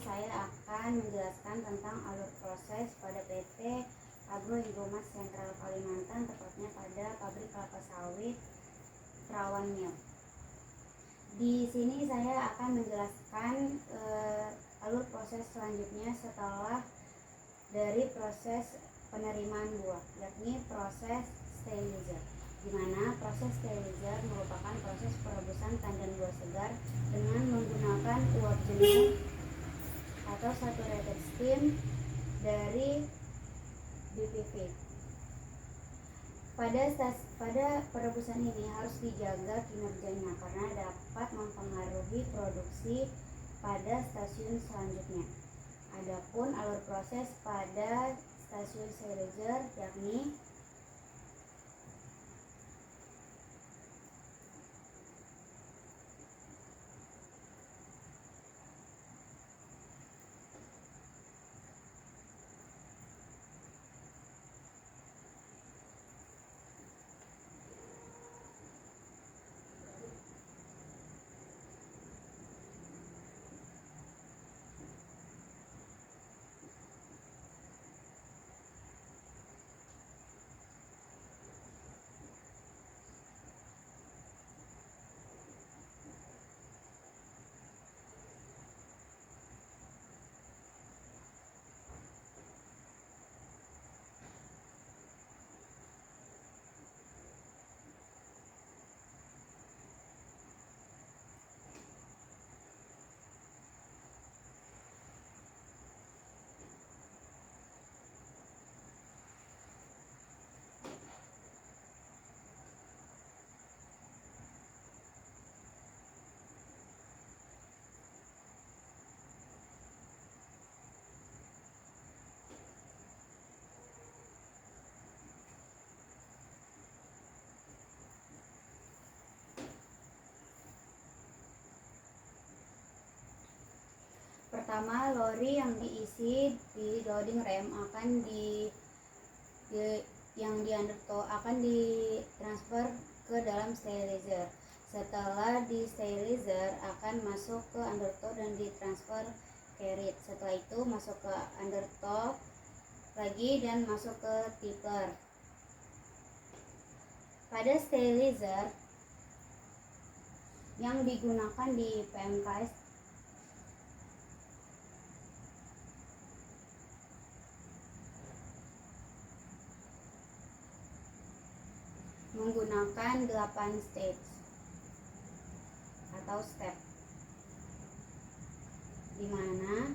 saya akan menjelaskan tentang alur proses pada PT Agroindomat Sentral Kalimantan, tepatnya pada pabrik kelapa sawit Perawan Mill. Di sini saya akan menjelaskan alur proses selanjutnya setelah dari proses penerimaan buah, yakni proses sterilizer, di mana proses sterilizer merupakan proses perebusan tandan buah segar dengan menggunakan uap jenuh atau saturated steam dari BPV. Pada perebusan ini harus dijaga kinerjanya karena dapat mempengaruhi produksi pada stasiun selanjutnya. Adapun alur proses pada stasiun sterilizer yakni pertama, lori yang diisi di loading rem akan akan ditransfer ke dalam sterilizer. Setelah di sterilizer akan masuk ke undertow dan ditransfer carried. Setelah itu masuk ke undertow lagi dan masuk ke tipper. Pada sterilizer yang digunakan di PMKS menggunakan 8 stage atau step, di mana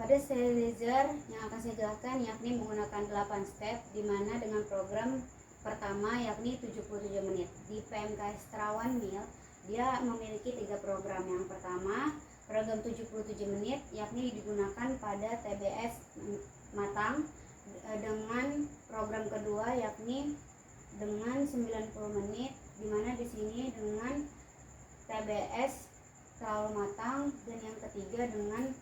Pada sterilizer yang akan saya jelaskan yakni menggunakan 8 step, di mana dengan program pertama yakni 77 menit. Di PMKS Terawan Mil dia memiliki 3 program. Yang pertama program 77 menit yakni digunakan pada TBS matang, dengan program kedua yakni dengan 90 menit, di mana di sini dengan TBS terlalu matang, dan yang ketiga dengan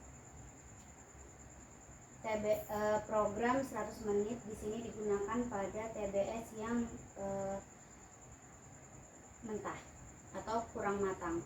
program 100 menit di sini digunakan pada TBS yang mentah atau kurang matang.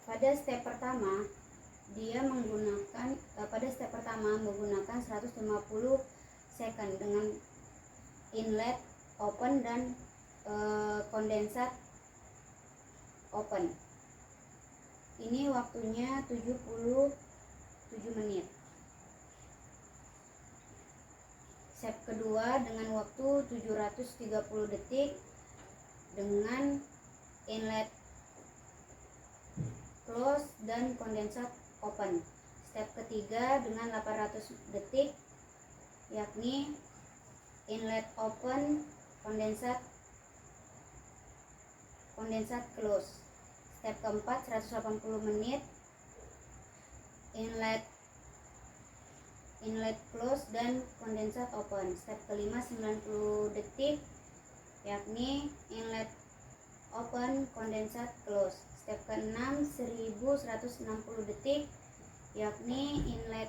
Pada step pertama menggunakan 150 second dengan inlet open dan kondensat open. Ini waktunya 77 menit. Step kedua dengan waktu 730 detik dengan inlet close dan kondensat open. Step ketiga dengan 800 detik yakni inlet open, kondensat close. Step keempat 180 menit inlet close dan kondensat open. Step kelima 90 detik yakni inlet open, kondensat close. Step ke-6 1160 detik yakni inlet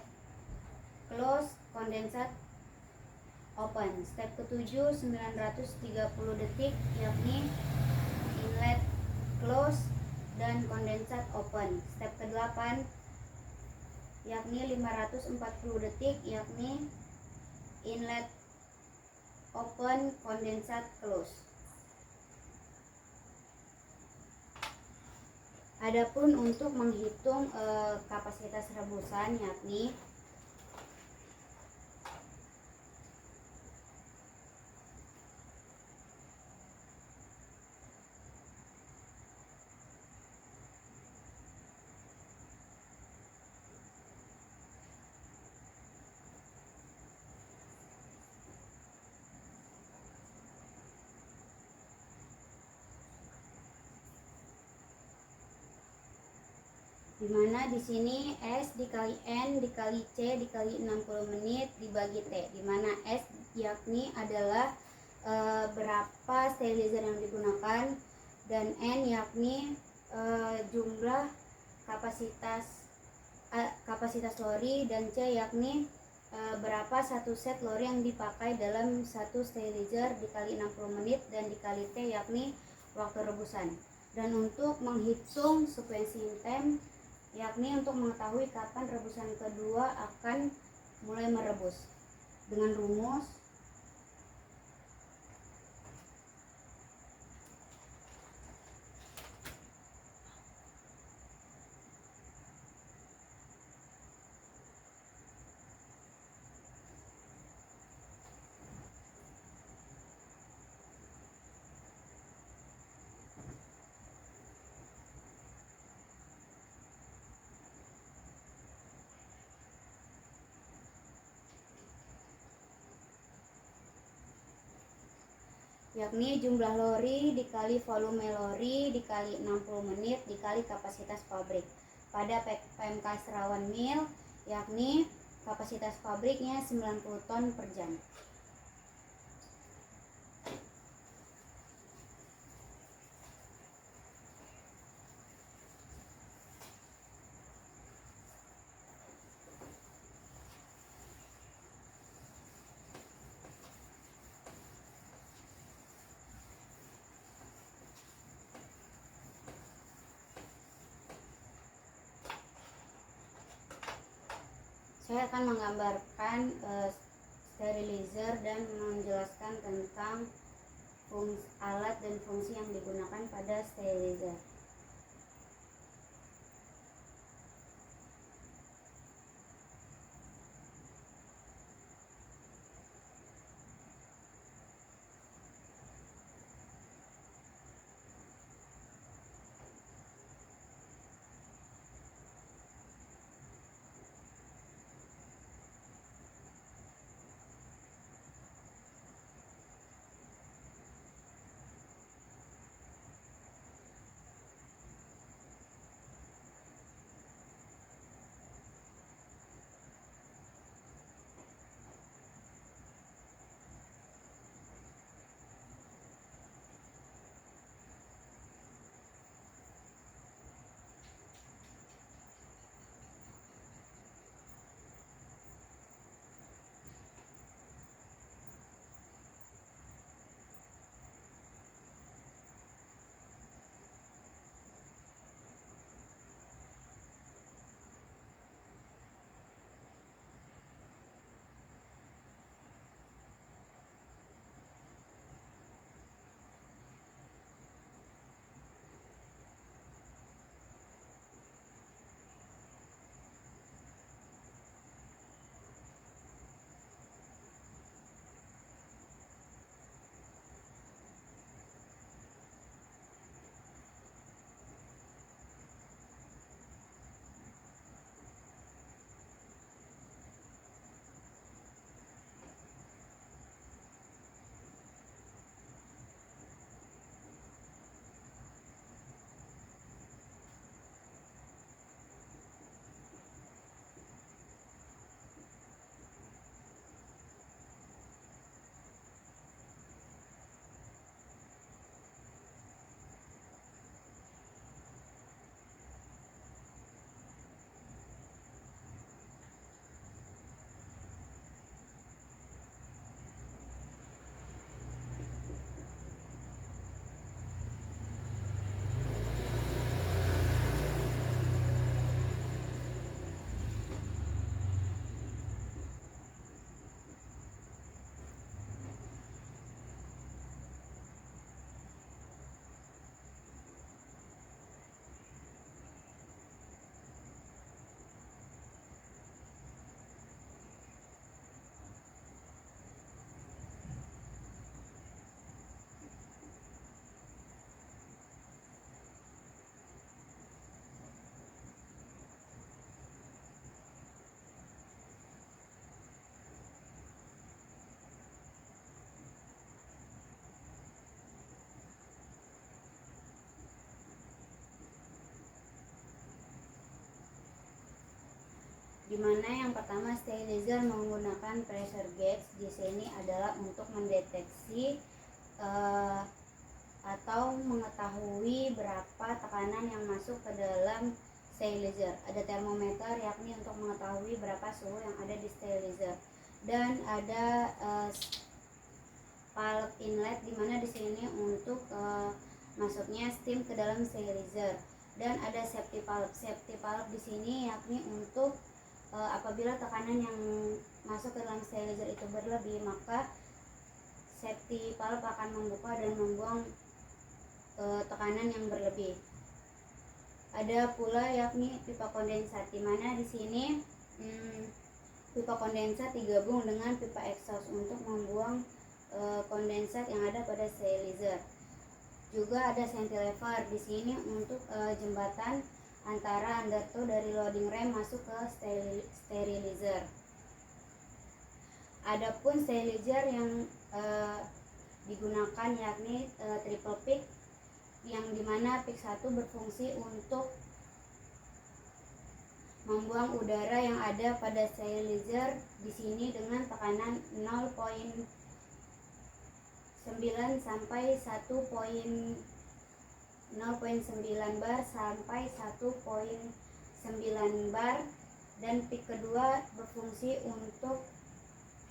close, kondensat open. Step ke-7 930 detik yakni inlet close dan kondensat open. Step ke-8 yakni 540 detik yakni inlet open, kondensat close. Adapun untuk menghitung kapasitas rebusan yakni dimana di sini S dikali N dikali C dikali 60 menit dibagi T, dimana S yakni adalah berapa sterilizer yang digunakan, dan N yakni jumlah kapasitas lori, dan C yakni berapa satu set lori yang dipakai dalam satu sterilizer dikali 60 menit, dan dikali T yakni waktu rebusan. Dan untuk menghitung sequencing time yakni untuk mengetahui kapan rebusan kedua akan mulai merebus, dengan rumus yakni jumlah lori dikali volume lori dikali 60 menit dikali kapasitas pabrik. Pada PMKS Terawan Mil yakni kapasitas pabriknya 90 ton per jam. Saya akan menggambarkan sterilizer dan menjelaskan tentang alat dan fungsi yang digunakan pada sterilizer. Di mana yang pertama, sterilizer menggunakan pressure gauge di sini adalah untuk mendeteksi atau mengetahui berapa tekanan yang masuk ke dalam sterilizer. Ada termometer yakni untuk mengetahui berapa suhu yang ada di sterilizer, dan ada valve inlet di mana di sini untuk masuknya steam ke dalam sterilizer, dan ada safety valve. Safety valve di sini yakni untuk apabila tekanan yang masuk ke dalam sterilizer itu berlebih, maka safety valve akan membuka dan membuang tekanan yang berlebih. Ada pula yakni pipa kondensat, di mana di sini pipa kondensat digabung dengan pipa exhaust untuk membuang kondensat yang ada pada sterilizer. Juga ada cantilever di sini untuk jembatan antara undertow dari loading ram masuk ke sterilizer. Adapun sterilizer yang digunakan yakni triple peak, yang dimana peak 1 berfungsi untuk membuang udara yang ada pada sterilizer di sini dengan tekanan 0,9 sampai 0,9 bar sampai 1,9 bar, dan peak kedua berfungsi untuk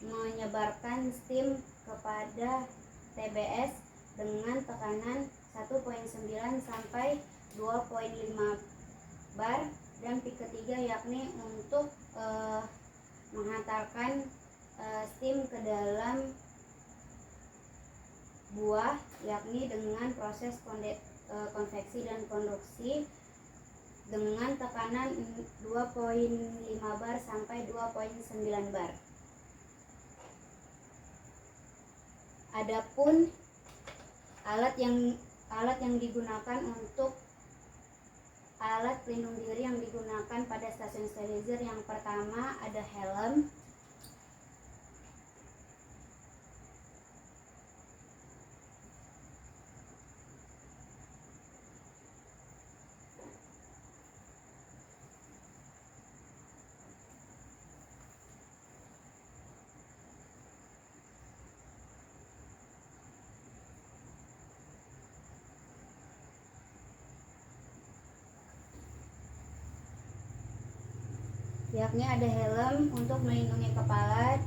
menyebarkan steam kepada TBS dengan tekanan 1,9 sampai 2,5 bar, dan peak ketiga yakni untuk menghantarkan steam ke dalam buah, yakni dengan proses konveksi dan konduksi dengan tekanan 2,5 bar sampai 2,9 bar. Adapun alat yang digunakan untuk alat pelindung diri yang digunakan pada stasiun sterilizer, yang pertama ada helm, yakni ada helm untuk melindungi kepala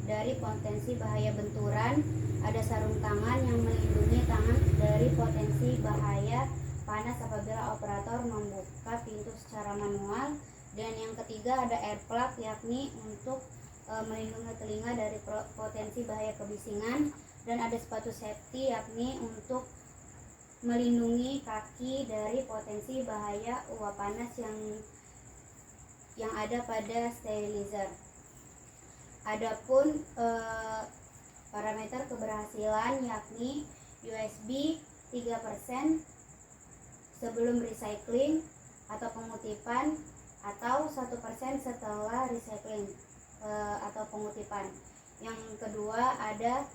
dari potensi bahaya benturan, ada sarung tangan yang melindungi tangan dari potensi bahaya panas apabila operator membuka pintu secara manual, dan yang ketiga ada air plug, yakni untuk melindungi telinga dari potensi bahaya kebisingan, dan ada sepatu safety, yakni untuk melindungi kaki dari potensi bahaya uap panas yang ada pada sterilizer. Adapun parameter keberhasilan yakni USB 3% sebelum recycling atau pengutipan, atau 1% setelah recycling atau pengutipan. Yang kedua ada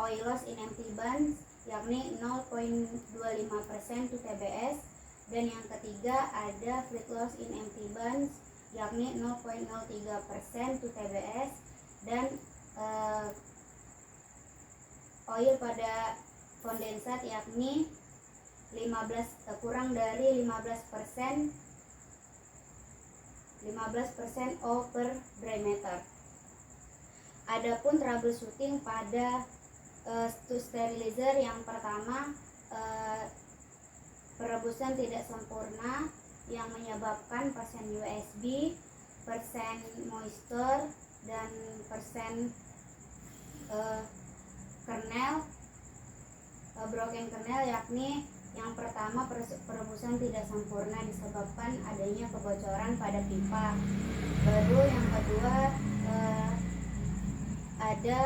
oil loss in empty buns, yakni 0,25% to TBS, dan yang ketiga ada fluid loss in empty buns, yakni 0,03% to TBS, dan oil pada kondensat yakni kurang dari 15% O per dry meter. Adapun troubleshooting pada sterilizer, yang pertama perebusan tidak sempurna yang menyebabkan persen USB, persen moisture, dan persen kernel, broken kernel, yakni yang pertama perebusan tidak sempurna disebabkan adanya kebocoran pada pipa. Baru yang kedua ada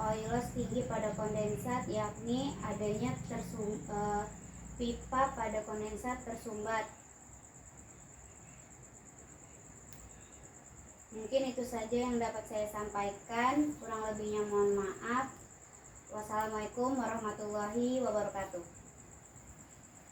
oil loss tinggi pada kondensat, yakni adanya pipa pada kondensat tersumbat. Mungkin itu saja yang dapat saya sampaikan, kurang lebihnya mohon maaf. Wassalamualaikum warahmatullahi wabarakatuh.